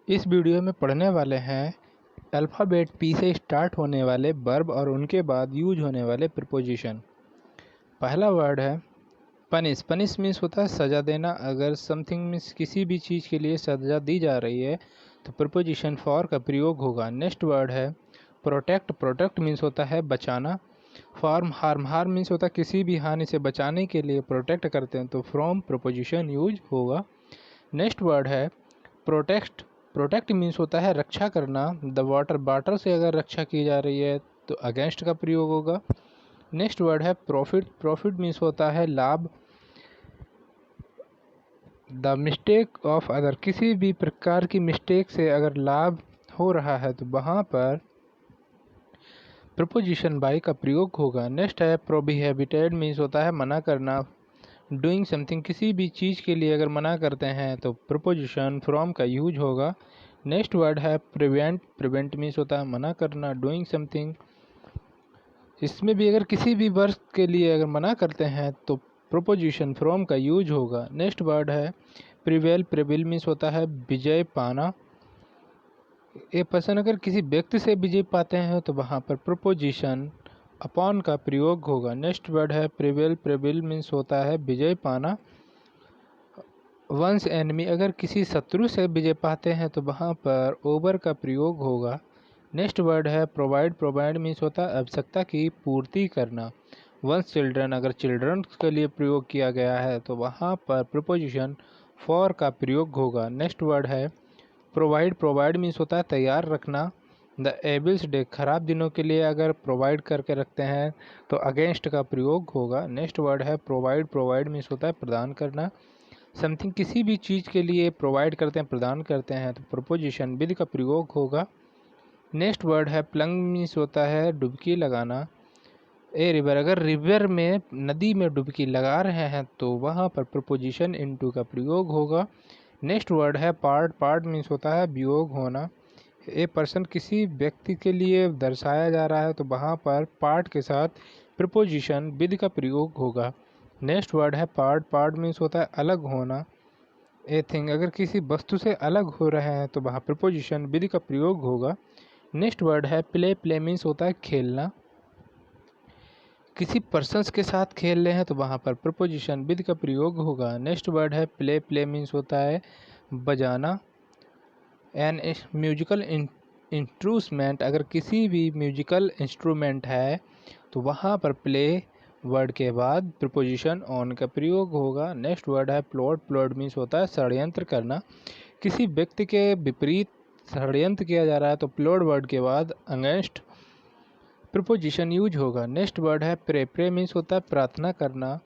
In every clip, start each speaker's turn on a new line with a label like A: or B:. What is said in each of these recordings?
A: इस वीडियो में पढ़ने वाले हैं अल्फ़ाबेट पी से स्टार्ट होने वाले वर्ब और उनके बाद यूज होने वाले प्रीपोजिशन। पहला वर्ड है पनिश। पनिश मीन्स होता है सज़ा देना। अगर समथिंग मीन्स किसी भी चीज़ के लिए सज़ा दी जा रही है तो प्रीपोजिशन फॉर का प्रयोग होगा। नेक्स्ट वर्ड है प्रोटेक्ट। प्रोटेक्ट मीन्स होता है बचाना। Farm harm. हार्म मीन्स होता है किसी भी हानि से बचाने के लिए प्रोटेक्ट करते हैं तो फ्रॉम प्रीपोजिशन यूज होगा। नेक्स्ट वर्ड है प्रोटेक्ट। प्रोटेक्ट मीन्स होता है रक्षा करना। The water. वाटर से अगर रक्षा की जा रही है तो अगेंस्ट का प्रयोग होगा। नेक्स्ट वर्ड है प्रॉफिट। प्रॉफिट मीन्स होता है लाभ। The mistake of other. किसी भी प्रकार की मिस्टेक से अगर लाभ हो रहा है तो वहाँ पर प्रपोजिशन बाय का प्रयोग होगा। नेक्स्ट है प्रोहिबिटेड मीन्स होता है मना करना। Doing something. किसी भी चीज़ के लिए अगर मना करते हैं तो प्रपोजिशन फ्रॉम का यूज होगा। नेक्स्ट वर्ड है प्रिवेंट। प्रिवेंट मीन्स होता है मना करना। Doing something. इसमें भी अगर किसी भी वर्ड के लिए अगर मना करते हैं तो प्रोपोजिशन फ्रॉम का यूज होगा। नेक्स्ट वर्ड है प्रिवेल। प्रिवेल मीन्स होता है विजय पाना। ए पर्सन अगर किसी व्यक्ति से विजय पाते हैं तो वहाँ पर प्रोपोजिशन अपॉन का प्रयोग होगा। नेक्स्ट वर्ड है प्रिवेल। प्रिवेल मीन्स होता है विजय पाना। Once enemy. अगर किसी शत्रु से विजय पाते हैं तो वहाँ पर ओवर का प्रयोग होगा। नेक्स्ट वर्ड है प्रोवाइड। प्रोवाइड मीन्स होता है आवश्यकता की पूर्ति करना। Once children. अगर चिल्ड्रन के लिए प्रयोग किया गया है तो वहाँ पर प्रीपोजिशन फॉर का प्रयोग होगा। नेक्स्ट वर्ड है प्रोवाइड। प्रोवाइड मीन्स होता है तैयार रखना। The evils day. खराब दिनों के लिए अगर प्रोवाइड करके रखते हैं तो अगेंस्ट का प्रयोग होगा। नेक्स्ट वर्ड है प्रोवाइड। प्रोवाइड मीन्स होता है प्रदान करना। समथिंग किसी भी चीज़ के लिए प्रोवाइड करते हैं प्रदान करते हैं तो प्रपोजिशन विद का प्रयोग होगा। नेक्स्ट वर्ड है प्लंग मीन्स होता है डुबकी लगाना। A river. अगर रिवर में नदी में डुबकी लगा रहे हैं तो वहाँ पर प्रपोजिशन इनटू का प्रयोग होगा। नेक्स्ट वर्ड है पार्ट। पार्ट मीन्स होता है वियोग होना। ए पर्सन किसी व्यक्ति के लिए दर्शाया जा रहा है तो वहाँ पर पार्ट के साथ प्रपोजिशन विद का प्रयोग होगा। नेक्स्ट वर्ड है पार्ट। पार्ट मीन्स होता है अलग होना। A thing. अगर किसी वस्तु से अलग हो रहे हैं तो वहाँ प्रपोजिशन विद का प्रयोग होगा। नेक्स्ट वर्ड है प्ले। प्ले मीन्स होता है खेलना। किसी पर्सन्स के साथ खेल रहे हैं तो वहाँ पर प्रपोजिशन विद का प्रयोग होगा। नेक्स्ट वर्ड है प्ले। प्ले मीन्स होता है बजाना। An musical instrument. अगर किसी भी म्यूजिकल इंस्ट्रूमेंट है तो वहाँ पर प्ले वर्ड के बाद प्रपोजिशन ऑन का प्रयोग होगा। नेक्स्ट वर्ड है प्लॉट। प्लॉट मीन्स होता है षड्यंत्र करना। किसी व्यक्ति के विपरीत षड्यंत्र किया जा रहा है तो प्लॉट वर्ड के बाद अगेंस्ट प्रपोजिशन यूज होगा। नेक्स्ट वर्ड है प्रे। प्रे मीन्स होता है प्रार्थना करना।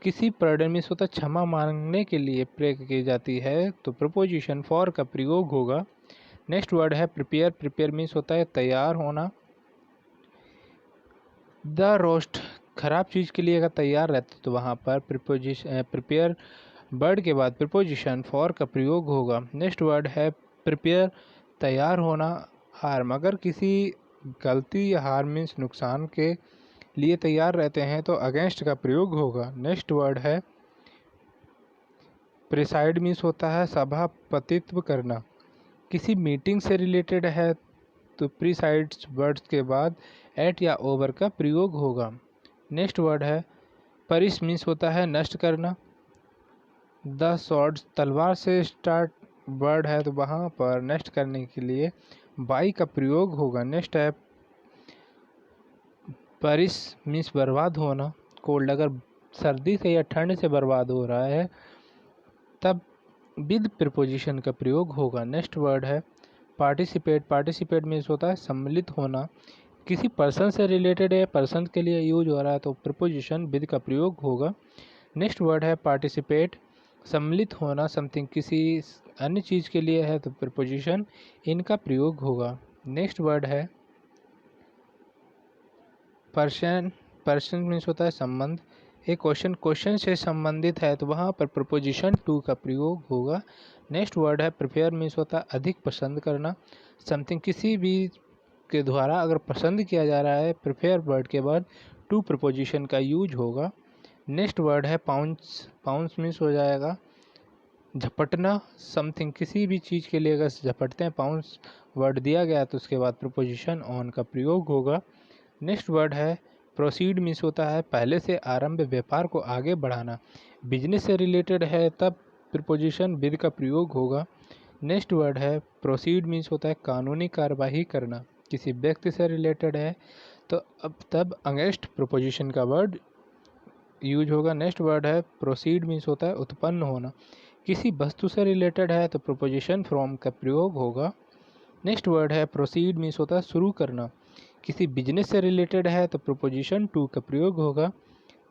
A: किसी पर्डन मीन्स होता है क्षमा मांगने के लिए प्रे की जाती है तो प्रपोजिशन फॉर का प्रयोग होगा। नेक्स्ट वर्ड है प्रिपेयर। प्रिपेयर मीन्स होता है तैयार होना। The roast. खराब चीज़ के लिए अगर तैयार रहते तो वहाँ पर प्रिपोजिशन प्रिपेयर वर्ड के बाद प्रिपोजिशन फॉर का प्रयोग होगा। नेक्स्ट वर्ड है प्रिपेयर तैयार होना। हार्म। अगर किसी गलती या हार्म मीन्स नुकसान के लिए तैयार रहते हैं तो अगेंस्ट का प्रयोग होगा। नेक्स्ट वर्ड है प्रिसाइड मीन्स होता है सभापतित्व करना। किसी मीटिंग से रिलेटेड है तो प्रीसाइड्स वर्ड्स के बाद एट या ओवर का प्रयोग होगा। नेक्स्ट वर्ड है परिस मीन्स होता है नष्ट करना। The sword. तलवार से स्टार्ट वर्ड है तो वहाँ पर नष्ट करने के लिए बाई का प्रयोग होगा। नेक्स्ट है परिस मीन्स बर्बाद होना। कोल्ड। अगर सर्दी से या ठंड से बर्बाद हो रहा है तब विद प्रीपोजिशन का प्रयोग होगा। नेक्स्ट वर्ड है पार्टिसिपेट। पार्टिसिपेट मीन्स होता है सम्मिलित होना। किसी पर्सन से रिलेटेड है पर्सन के लिए यूज हो रहा है तो प्रीपोजिशन विद का प्रयोग होगा। नेक्स्ट वर्ड है पार्टिसिपेट सम्मिलित होना। समथिंग किसी अन्य चीज़ के लिए है तो प्रीपोजिशन इनका प्रयोग होगा। नेक्स्ट वर्ड है पर्सन। पर्सन मीन्स होता है संबंध। एक क्वेश्चन क्वेश्चन से संबंधित है तो वहाँ पर प्रपोजिशन टू का प्रयोग होगा। नेक्स्ट वर्ड है प्रिफेयर मीन्स होता है अधिक पसंद करना। समथिंग किसी भी के द्वारा अगर पसंद किया जा रहा है प्रिफेयर वर्ड के बाद टू प्रपोजिशन का यूज होगा। नेक्स्ट वर्ड है पाउंस। पाउंस मीन्स हो जाएगा झपटना समथिंग, किसी भी चीज़ के लिए अगर झपटते हैं पाउंस वर्ड दिया गया तो उसके बाद प्रीपोजिशन ऑन का प्रयोग होगा। नेक्स्ट वर्ड है प्रोसीड, मीन्स होता है पहले से आरंभ, व्यापार को आगे बढ़ाना। बिजनेस से रिलेटेड है तब प्रीपोजिशन विद का प्रयोग होगा। नेक्स्ट वर्ड है प्रोसीड, मीन्स होता है कानूनी कार्यवाही करना। किसी व्यक्ति से रिलेटेड है तो अब तब अगेंस्ट प्रीपोजिशन का वर्ड यूज होगा। नेक्स्ट वर्ड है प्रोसीड, मीन्स होता है उत्पन्न होना। किसी वस्तु से रिलेटेड है तो प्रीपोजिशन फ्रॉम का प्रयोग होगा। नेक्स्ट वर्ड है प्रोसीड, मीन्स होता है शुरू करना। किसी बिजनेस से रिलेटेड है तो प्रीपोजिशन टू का प्रयोग होगा।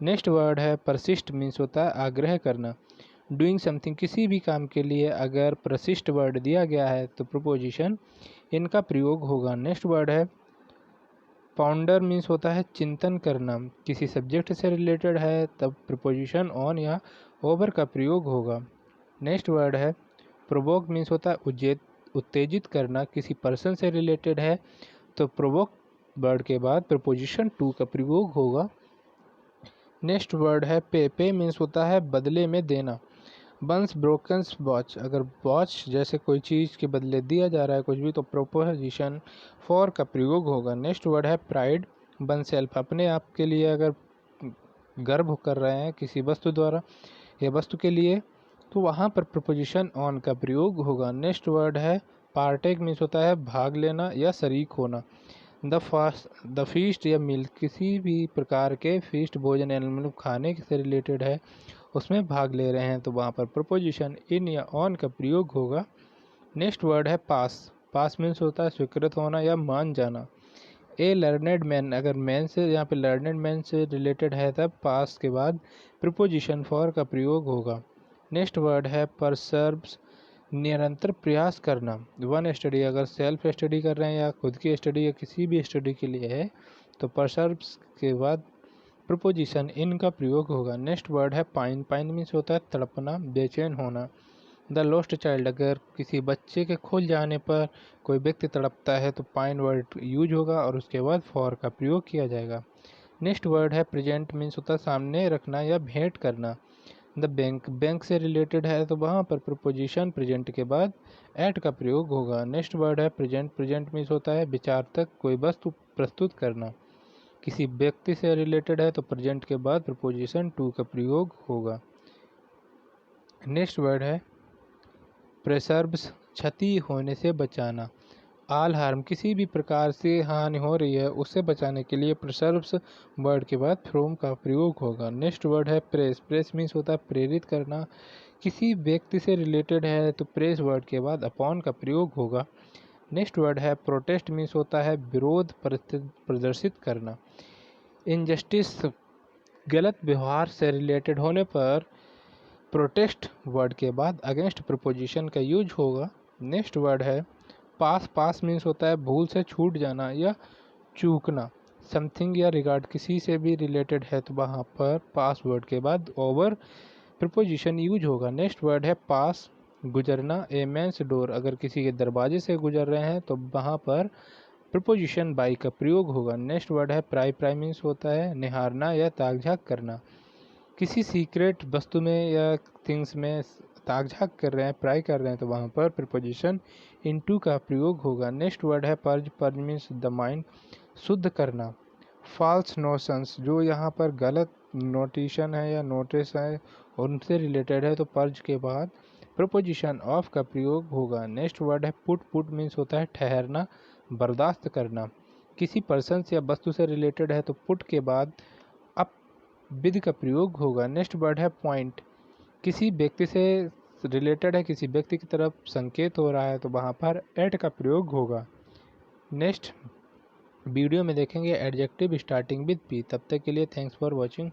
A: नेक्स्ट वर्ड है परसिस्ट, मीन्स होता है आग्रह करना। डूइंग समथिंग, किसी भी काम के लिए अगर परसिस्ट वर्ड दिया गया है तो प्रीपोजिशन इनका प्रयोग होगा। नेक्स्ट वर्ड है पाउंडर, मीन्स होता है चिंतन करना। किसी सब्जेक्ट से रिलेटेड है तब प्रीपोजिशन ऑन या ओवर का प्रयोग होगा। नेक्स्ट वर्ड है प्रोवोक, मीन्स होता है उत्तेजित करना। किसी पर्सन से रिलेटेड है तो प्रोवोक वर्ड के बाद प्रीपोजिशन टू का प्रयोग होगा। नेक्स्ट वर्ड है पे मीन्स होता है बदले में देना। बंस ब्रोकन्स वॉच, अगर वॉच जैसे कोई चीज़ के बदले दिया जा रहा है कुछ भी तो प्रोपोजिशन फॉर का प्रयोग होगा। नेक्स्ट वर्ड है प्राइड, वन सेल्फ, अपने आप के लिए अगर गर्व कर रहे हैं किसी वस्तु द्वारा या वस्तु के लिए तो वहाँ पर प्रीपोजिशन ऑन का प्रयोग होगा। नेक्स्ट वर्ड है पार्टेक, मीन्स होता है भाग लेना या शरीक होना। द फीस्ट या मील, किसी भी प्रकार के फीस्ट भोजन मतलब खाने से रिलेटेड है उसमें भाग ले रहे हैं तो वहाँ पर प्रीपोजिशन इन या ऑन का प्रयोग होगा। नेक्स्ट वर्ड है पास, पास मीन्स होता है स्वीकृत होना या मान जाना। ए लर्नेड मैन, अगर मैन से यहाँ पे लर्नेड मैन से रिलेटेड है तब पास के बाद प्रीपोजिशन फॉर का प्रयोग होगा। नेक्स्ट वर्ड है परसर्व्स, निरंतर प्रयास करना। वन स्टडी, अगर सेल्फ स्टडी कर रहे हैं या खुद की स्टडी या किसी भी स्टडी के लिए है तो परसर्व्स के बाद प्रीपोजिशन इन का प्रयोग होगा। नेक्स्ट वर्ड है पाइन, पाइन मीन्स होता है तड़पना, बेचैन होना। द लॉस्ट चाइल्ड, अगर किसी बच्चे के खो जाने पर कोई व्यक्ति तड़पता है तो पाइन वर्ड यूज होगा और उसके बाद फॉर का प्रयोग किया जाएगा। नेक्स्ट वर्ड है प्रेजेंट, मीन्स होता है सामने रखना या भेंट करना। द बैंक, बैंक से रिलेटेड है तो वहाँ पर प्रीपोजिशन प्रेजेंट के बाद एट का प्रयोग होगा। नेक्स्ट वर्ड है प्रेजेंट, प्रेजेंट मीन्स होता है विचार तक कोई वस्तु प्रस्तुत करना। किसी व्यक्ति से रिलेटेड है तो प्रेजेंट के बाद प्रीपोजिशन टू का प्रयोग होगा। नेक्स्ट वर्ड है प्रेसर्व्स, क्षति होने से बचाना। आल हार्म, किसी भी प्रकार से हानि हो रही है उससे बचाने के लिए प्रेसर्व्स वर्ड के बाद फ्रॉम का प्रयोग होगा। नेक्स्ट वर्ड है प्रेस, प्रेस मीन्स होता है प्रेरित करना। किसी व्यक्ति से रिलेटेड है तो प्रेस वर्ड के बाद अपॉन का प्रयोग होगा। नेक्स्ट वर्ड है प्रोटेस्ट, मीन्स होता है विरोध प्रदर्शित करना। इनजस्टिस, गलत व्यवहार से रिलेटेड होने पर प्रोटेस्ट वर्ड के बाद अगेंस्ट प्रीपोजिशन का यूज होगा। नेक्स्ट वर्ड है पास, पास मीन्स होता है भूल से छूट जाना या चूकना। समथिंग या रिगार्ड, किसी से भी रिलेटेड है तो वहाँ पर पास वर्ड के बाद ओवर प्रीपोजिशन यूज होगा। नेक्स्ट वर्ड है पास, गुजरना। ए मैंस डोर, अगर किसी के दरवाजे से गुजर रहे हैं तो वहाँ पर प्रीपोजिशन बाई का प्रयोग होगा। नेक्स्ट वर्ड है प्राई, प्राई मीन्स होता है निहारना या ताक झाँक करना। किसी सीक्रेट वस्तु में या थिंग्स में ताक झाँक कर रहे हैं, प्राई कर रहे हैं तो वहाँ पर प्रीपोजिशन इनटू का प्रयोग होगा। नेक्स्ट वर्ड है purge, purge means the mind, शुद्ध करना। फॉल्स नोशंस, जो यहाँ पर गलत नोटिशन है या नोटिस है उनसे रिलेटेड है तो पर्ज के बाद प्रीपोजिशन ऑफ का प्रयोग होगा। नेक्स्ट वर्ड है पुट, पुट मीन्स होता है ठहरना, बर्दाश्त करना। किसी पर्सन या वस्तु से रिलेटेड है तो पुट के बाद अप विद का प्रयोग होगा। नेक्स्ट वर्ड है पॉइंट, किसी व्यक्ति से रिलेटेड है, किसी व्यक्ति की तरफ संकेत हो रहा है तो वहाँ पर एट का प्रयोग होगा। नेक्स्ट वीडियो में देखेंगे एडजेक्टिव स्टार्टिंग विद पी। तब तक के लिए थैंक्स फॉर वॉचिंग।